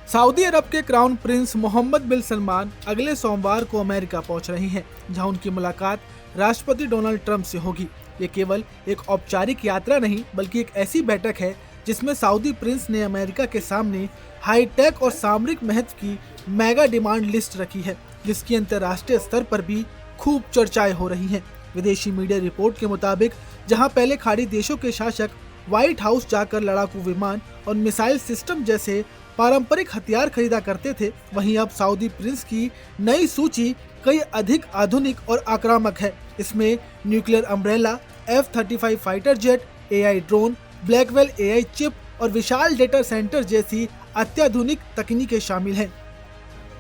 Saudi अरब के crown Prince Mohammad बिन सलमान अगले सोमवार को अमेरिका पहुंच रहे हैं, जहां उनकी मुलाकात राष्ट्रपति डोनाल्ड ट्रंप से होगी। ये केवल एक औपचारिक यात्रा नहीं, बल्कि एक ऐसी बैठक है जिसमें सऊदी प्रिंस ने अमेरिका के सामने हाईटेक और सामरिक महत्व की मेगा डिमांड लिस्ट रखी है, जिसकी अंतर्राष्ट्रीय स्तर पर भी खूब चर्चाएं हो रही हैं। विदेशी मीडिया रिपोर्ट के मुताबिक जहां पहले खाड़ी देशों के शासक व्हाइट हाउस जाकर लड़ाकू विमान और मिसाइल सिस्टम जैसे पारंपरिक हथियार खरीदा करते थे, वहीं अब सऊदी प्रिंस की नई सूची कई अधिक आधुनिक और आक्रामक है। इसमें nuclear umbrella, F-35 fighter jet, AI drone, Blackwell AI chip और विशाल डेटा सेंटर जैसी अत्याधुनिक तकनीकें शामिल हैं।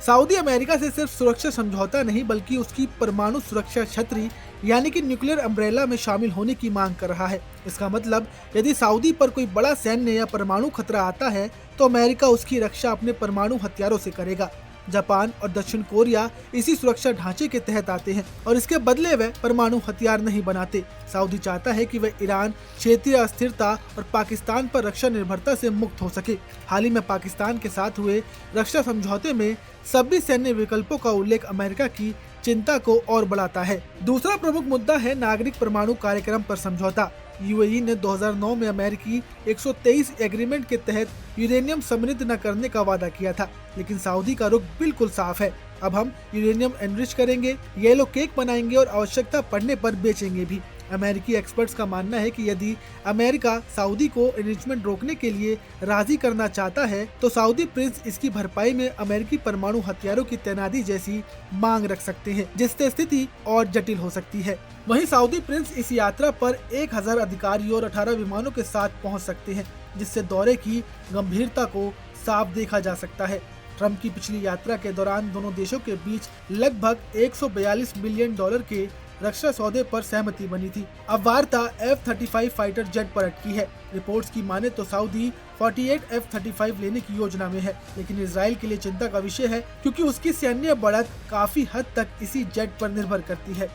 सऊदी अमेरिका से सिर्फ सुरक्षा समझौता नहीं, बल्कि उसकी परमाणु सुरक्षा छतरी यानी कि न्यूक्लियर अम्ब्रेला में शामिल होने की मांग कर रहा है। इसका मतलब यदि सऊदी पर कोई बड़ा सैन्य या परमाणु खतरा आता है तो अमेरिका उसकी रक्षा अपने परमाणु हथियारों से करेगा। जापान और दक्षिण कोरिया इसी सुरक्षा ढांचे के तहत आते हैं और इसके बदले वे परमाणु हथियार नहीं बनाते। सऊदी चाहता है कि वह ईरान, क्षेत्रीय अस्थिरता और पाकिस्तान पर रक्षा निर्भरता से मुक्त हो सके। हाल ही में पाकिस्तान के साथ हुए रक्षा समझौते में सभी सैन्य विकल्पों का उल्लेख अमेरिका की चिंता को और बढ़ाता है। दूसरा प्रमुख मुद्दा है नागरिक परमाणु कार्यक्रम पर समझौता। यूएई ने 2009 में अमेरिकी 123 एग्रीमेंट के तहत यूरेनियम समृद्ध न करने का वादा किया था, लेकिन सऊदी का रुख बिल्कुल साफ है। अब हम यूरेनियम एनरिच करेंगे, येलो केक बनाएंगे और आवश्यकता पड़ने पर बेचेंगे भी। अमेरिकी एक्सपर्ट्स का मानना है कि यदि अमेरिका सऊदी को एनरिचमेंट रोकने के लिए राजी करना चाहता है तो सऊदी प्रिंस इसकी भरपाई में अमेरिकी परमाणु हथियारों की तैनाती जैसी मांग रख सकते हैं, जिससे स्थिति और जटिल हो सकती है। वहीं सऊदी प्रिंस इस यात्रा पर 1000 अधिकारियों और 18 विमानों के साथ पहुंच सकते हैं, जिससे दौरे की गंभीरता को साफ देखा जा सकता है। ट्रंप की पिछली यात्रा के दौरान दोनों देशों के बीच लगभग 142 बिलियन डॉलर के रक्षा सौदे पर सहमति बनी थी। अब वार्ता F-35 फाइटर जेट पर अटकी है। रिपोर्ट्स की माने तो सऊदी 48 F-35 लेने की योजना में है, लेकिन इजराइल के लिए चिंता का विषय है, क्योंकि उसकी सैन्य बढ़त काफी हद तक इसी जेट पर निर्भर करती है।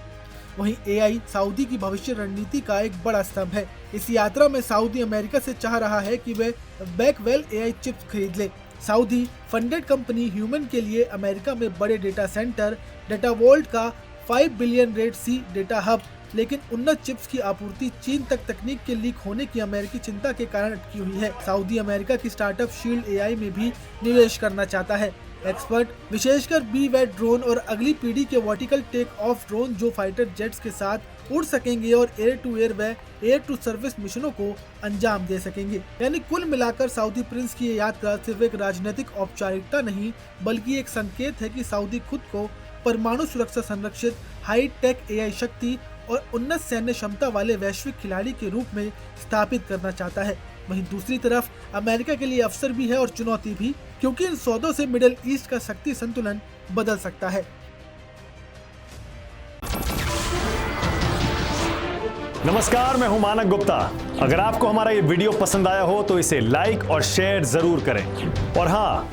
वहीं AI सऊदी की भविष्य रणनीति का एक बड़ा स्तंभ है। इस यात्रा में सऊदी अमेरिका से चाह रहा है कि वे ब्लैकवेल AI चिप्स खरीद ले। सऊदी फंडेड कंपनी ह्यूमन के लिए अमेरिका में बड़े डेटा सेंटर, डेटा वॉल्ट का 5 बिलियन रेड सी डेटा हब, लेकिन उन्नत चिप्स की आपूर्ति चीन तक तकनीक के लीक होने की अमेरिकी चिंता के कारण अटकी हुई है। सऊदी अमेरिका की स्टार्टअप शील्ड AI में भी निवेश करना चाहता है। एक्सपर्ट विशेषकर B-वेट ड्रोन और अगली पीढ़ी के वर्टिकल टेक ऑफ ड्रोन जो फाइटर जेट्स के साथ उड़ सकेंगे और एयर टू एयर व एयर टू सर्विस मिशनों को अंजाम दे सकेंगे। यानी कुल मिलाकर सऊदी प्रिंस की ये यात्रा सिर्फ एक राजनीतिक औपचारिकता नहीं, बल्कि एक संकेत है कि सऊदी खुद को परमाणु सुरक्षा संरक्षित हाई टेक AI शक्ति और उन्नत सैन्य क्षमता वाले वैश्विक खिलाड़ी के रूप में स्थापित करना चाहता है। वहीं दूसरी तरफ अमेरिका के लिए अवसर भी है और चुनौती भी, क्योंकि इन सौदों से मिडिल ईस्ट का शक्ति संतुलन बदल सकता है। नमस्कार, मैं हूं मानक गुप्ता। अगर आपको हमारा ये वीडियो पसंद आया हो तो इसे लाइक और शेयर जरूर करें, और हाँ,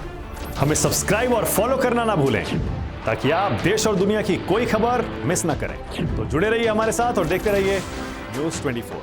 हमें सब्सक्राइब और फॉलो करना ना भूलें, ताकि आप देश और दुनिया की कोई खबर मिस ना करें। तो जुड़े रहिए हमारे साथ और देखते रहिए News 24।